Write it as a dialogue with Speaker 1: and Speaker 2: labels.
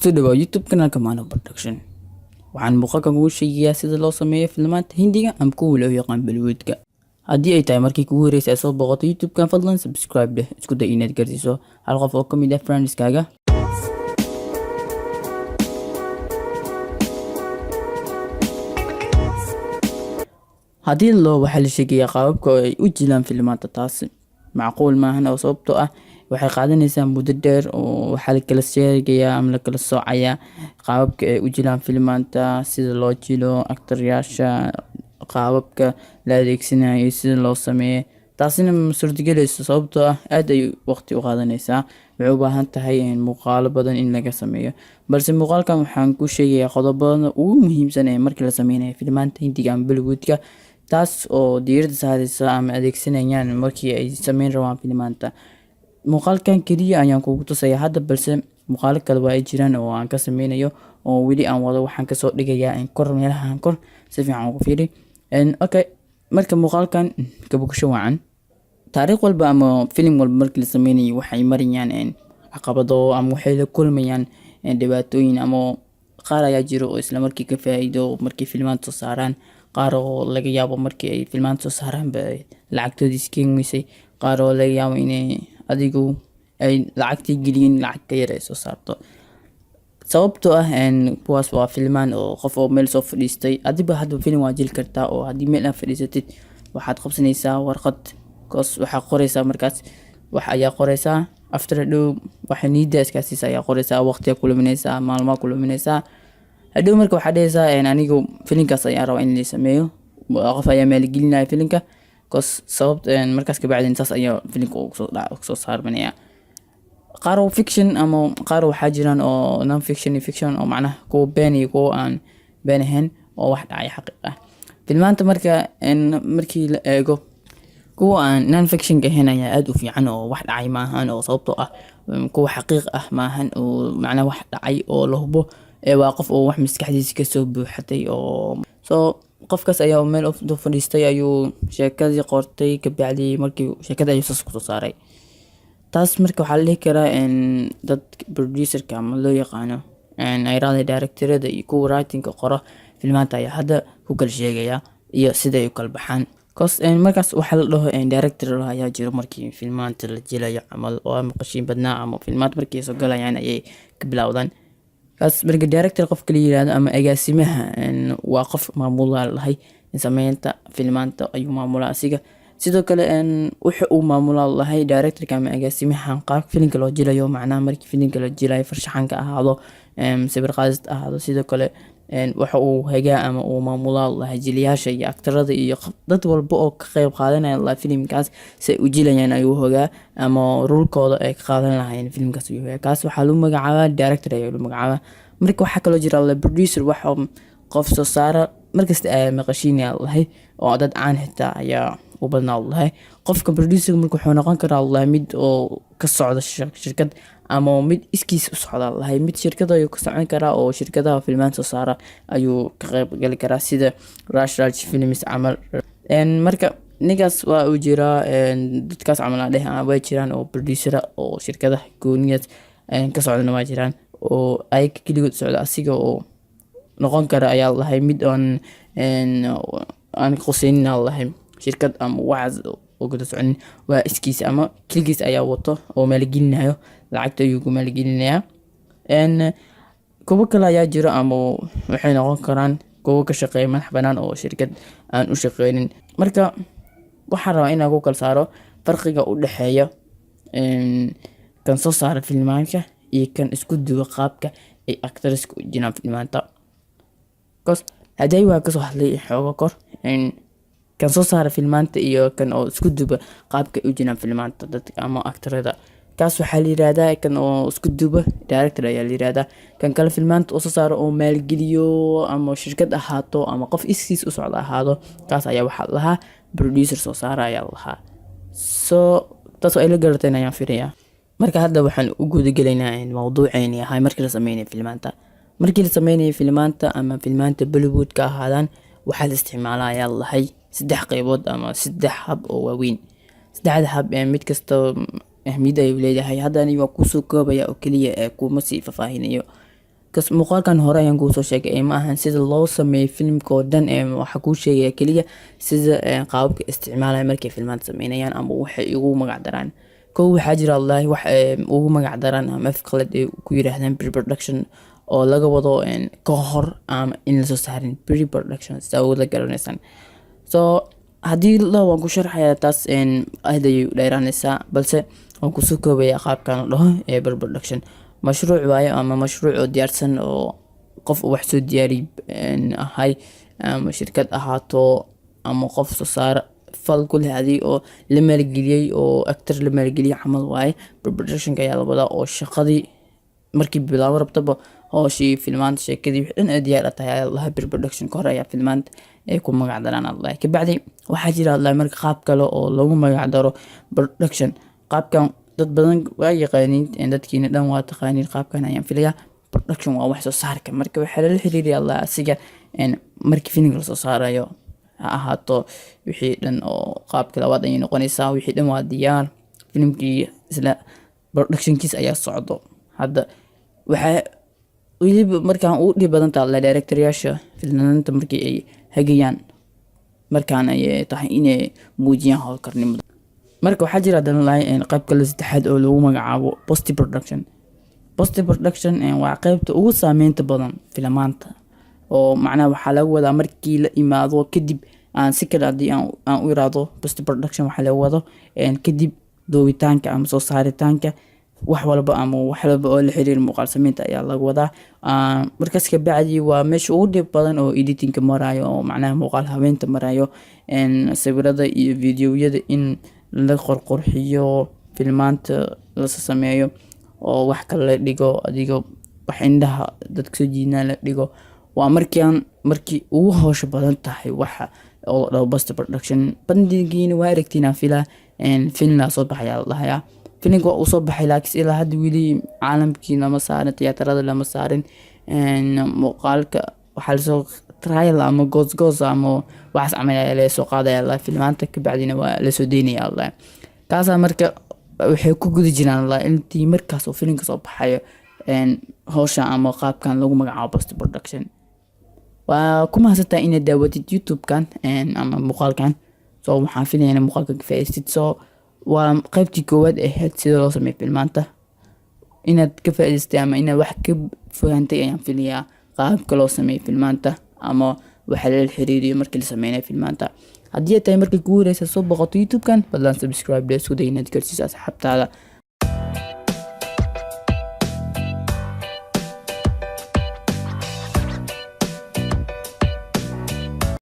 Speaker 1: Kusoo dhawaad YouTube kanaalka Mano Production. Waxaan muuqaalkan ugu sheegayaa sida loo sameeyo filmaanta Hindiga ama kuwa loo yaqaan Bollywoodka. Haddii ay tahay markii kugu horeysay soo booqato YouTube-kan, fadlan subscribe leh. Isku day inaad gaarsiiso hal qof oo ka mid ah friends-kaaga. Haddii waxaa la sheegayaa qaababka ay u jilaan filmaanta, taas macquul maahan oo sababtoo ah waxay qaadanaysaa muddo dheer oo waxaa la kala sheegayaa ama la kala soocayaa qaababka ay u jilaan filmaanta, sida loo jilo aktaryaasha, qaababka la adeegsanayo, sida loo sameeyo. Taasina ma suurtagelayso sababtoo ah aad ay waqti u qaadanaysaa. Waxay u baahan tahay muuqaalo badan in laga sameeyo. Balse muuqaalkan waxaan ku sheegayaa qodobada ugu muhiimsan ee markii la sameynayo filmaanta Hindiga ama Bollywoodka, taas oo diiradda saaraysa ama adeegsanayaan markii ay sameyn rabaan filmaanta. Muuqaalkan kaliya ayaan kugu tusayaa hadda, balse muuqaalo kale waa ay jiraan oo aan ka sameynayo oo weli aan wado. Waxaan kasoo dhigayaa kor meelahan kor si fiican ugu fiiri. Okay, marka muuqaalkan kabogasho wacan. Taariikh walba ama film walba markii la sameynayo waxay marayaan caqabado ama waxay la kulmayaan dhibaatooyin ama qaar ayaa jiro oo isla markii ka faa'iido markii filmaanta soo saaraan, qaar oo laga yaabo markii ay filmaanta soo saaraan ba lacagtoodii iskeenaysay, qaar oo laga yaabo inay adigu ay lacagtii geliyeen lacag ka yar ay soo saarto. Sababtoo ah kuwaas waa filmaan oo qof oo meel soo fadhiistay. Adiba hadda film waa jili kartaa oo haddii meel aad fadhiisatid waxaad qabsanaysaa warqad, waxaa qoraysaa markaas wax ayaa qoraysaa, after a dhow waxa niida iskaasiisa ayaa qoraysaa, waqtiga ku luminaysaa, maalmaha ku luminaysaa. Hadhow marka waxaa dhahaysaa anigu filimkaas ayaan rabaa in la sameeyo, qof ayaa maalgelinaya filimka, sababta markaas ka bacdin saas ayaa filimka ugu soo saarmanaya. Qaar oo fiction ama qaar waxaa jiraan oo non fiction iyo fiction oo macnaha kuwa been iyo kuwa aan been ahayn oo wax dhacay xaqiiq ah. Filmaanta markii la eego kuwa aan non fiction ahayn ayaa aad u fiican oo wax dhacay maahan, oo sababtoo ah kuwa xaqiiq ah maahan oo macnaha wax dhacay oo la hubo waa qof oo wax maskaxdiisa ka soo buuxatay oo qofkaas ayaa meel u fadhiistay, ayuu sheekadii qortay, ka bacdi markii sheekada ayuu soo saaray. taas marka waxaa la dhihi karaa dad producerka ama loo yaqaano ay raadeen directorada iyo kuwa writingka qoro filmaanta ayaa hadda ku kala sheegaya iyo sida ay u kala baxaan. Markaas waxaa la dhaho director ayaa jiro markii filmaanta la jilayo camal oo maqashiin badnaa ama filmaanta markii soo galayaan ayay ka bilowdaan. kaas marka director qof kale yiraahdo ama agaasimaha waa qof maamula lahay sameynta filmaanta ayuu maamula asiga. sidoo kale wuxuu uu maamula lahay directorka ama agaasimaha qaab filimka loo jilayo, macnaha markii filimka la jilayo farshaxanka ahaado, sawir qaadista ahaado. sidoo kale waxa uu hagaa ama uu maamula lahay jilayaasha iyo aktarada iyo dad walba oo ka qayb qaadanaya la filimkaas si u jilayaan ayuu hogaa ama rulkooda ay ka qaadan lahayn filimkaas ayuu hogaa. kaas waxaa lagu magacaabaa director ayaa lagu magacaabaa. marka waxaa kaloo jira la producer, waxa qof soo saara markasta ay maqashiinaya lahay oo dad aan xitaa ayaa u badnaa lahay. qofka producer markuu wuxuu noqon karaa lahay mid oo ka socda shirkad ama mid iskiis u socda lahay, mid shirkad ayuu ka socon karaa oo shirkadaha filmaanta soo saara ayuu ka qayb gali karaa sida Raj Films camal. marka ninkaas waa uu jiraa, dadkaas camal way jiraan oo producer oo shirkadaha gooniyaas ka socdana waa jiraan oo ay kaligood socda asiga oo noqon kara ayaa lahay mid aan qosaynin lahay shirkad ama wax oo guda soconin, waa iskiis ama kaligiis ayaa wato oo maalgelinayo, lacagta ayuu ku maalgelinayaa. kuwa kale ayaa jiro ama waxay noqon karaan kuwa ka shaqeeya madax banaan oo shirkad aan u shaqeynin. marka waxaan rabaa inaan ku kala saaro farqiga u dhaxeeya kan soo saara filmaanka iyo kan isku duwa qaabka ay actorska u jiraan filmaanta. haday waa kasoo hadlay xooga kor kan soo saara filmaanta iyo kan oo isku duba qaabka ay u jiraan filmaanta dadka ama actorada. kaas waxaa la yiraahdaa kan oo isku duba director ayaa la yiraahdaa. kan kale filmaanta oo soo saara oo maalgeliyo ama shirkad ahaato ama qof iskiis u socda ahaado, kaas ayaa waxaa lahaa producer soo saara ayaa lahaa. taas ay la garateen ayaan filayaa. marka hadda waxaan u guda gelaynaa mawduuceeni yahay markii la sameynayo filmaanta. markii la sameynayo filmaanta ama filmaanta Bollywood ka ahaadaan waxaa la isticmaalaa ayaa lahay 3 qaybood ama 3 hab oo waaweyn. 3 hab mid kasta ahmiyad ay leedahay. hadda aniga waa ku soo koobaya oo kaliya kuma sii faahfaahinayo. muuqaalkan hore ayaan kuu soo sheegay ma ahan sida loo sameeyo filimka oo dhan waxa kuu sheegaya keliya sida qaababka isticmaalaya markay filmaanta sameynayaan ama waxay ugu magac daraan. kow waxaa jira wallahi wax ugu magac daraan ama af qalad ay ku yiraahdaan pre-production oo laga wado ka hor ama in la soo saarin pre-production sawada garanaysan. So haddii waan ku sharxayaa taas aad ayay u dheeraanaysaa, balse waan kusoo koobayaa qaabkan oo dhaho pre-production. mashruuc waaye ama mashruuc oo diyaarsan oo qof wax soo diyaari ahay ama shirkad ahaato ama qof soo saar fal ku leeyahay oo la maalgeliyay oo actor la maalgeliyay camal waaye. pre-production ayaa la wadaa oo shaqadii markii bilaabo rabtaba hooshii filmaanta sheekadii wixii dhan ay diyaar tahay Allah pre-production ka hor ayaa filmaanta ay ku magac daraan Allah. Kabacdi waxaa jira Allah marka qaab kale oo lagu magac daro production. qaabkan dad badan waa yaqaaniin dadkiina dhan waa taqaaniin qaabkan ayaan filayaa. production waa wax soo saarka marka waxa la xiriiriyaa Allah asiga markii filim la soo saarayo ha ahaato wixii dhan oo qaabka labaad ay noqonaysaa wixii dhan waa diyaar filimkii isla productionkiisa ayaa socdo. hadda waxa weliba markaan u dhib badan tahay directoryaasha filmaanta markii ay hagayaan markaan ay tahay inay muujiyaan hawlkarnimo. marka waxaa jira qayb kale saddexaad oo lagu magacaabo post production. post production waa qaybta ugu saameynta badan filmaanta oo macnaha waxaa lagu wadaa markii la imaado kadib aan si kale hadii aan u iraado post production waxaa lagu wado kadib doowitaanka ama soo saaritaanka wax walba oo la xiriir muuqaal sameynta ayaa lagu wadaa. markaas ka bacdi waa meesha ugu dhib badan oo editing marayo oo macnaha muuqaal habeenta marayo sawirada iyo fiidiyowyada in la qorqorxiyo filmaanta la sameeyo oo wax kale la dhigo adiga wax indhaha dadka soo jiidana la dhigo. waa markii ugu hawsha badan tahay waxa oo la post production. bandigiina waa aragtina film la soo baxaya Allah filimka uu soo baxay laakiin ilaa hadda wili caalamkii lama saarin tiyaatarada lama saarin muuqaalka waxa la soo trial ama goos ama wax sameeyay la soo qaadaya Allah filmaanta ka bacdina waa la soo deynaya Allah. kaasa marka waxay ku gudi jiraan Allah intii markaas oo filimka soo baxayo hawsha ama qaabkan lagu magacaabo post production. waa kuma hasata in daawatid YouTube kan ama muuqaalkan soo waxaan filayaa muuqaalka ka faa'iideysid. soo waa qaybtii koowaad ahayd sida loo sameeyo filmaanta inaad ka faa'iideystay ama inaad wax ka fahantay ayaan filayaa qaabka loo sameeyo filmaanta ama waxa la xiriiriyo markii la sameynayo filmaanta. haddii ay tahay markii kugu horeysa soo boqoto YouTube kan fadlan subscribe isku day inaad gaarsiiso asxaabtaada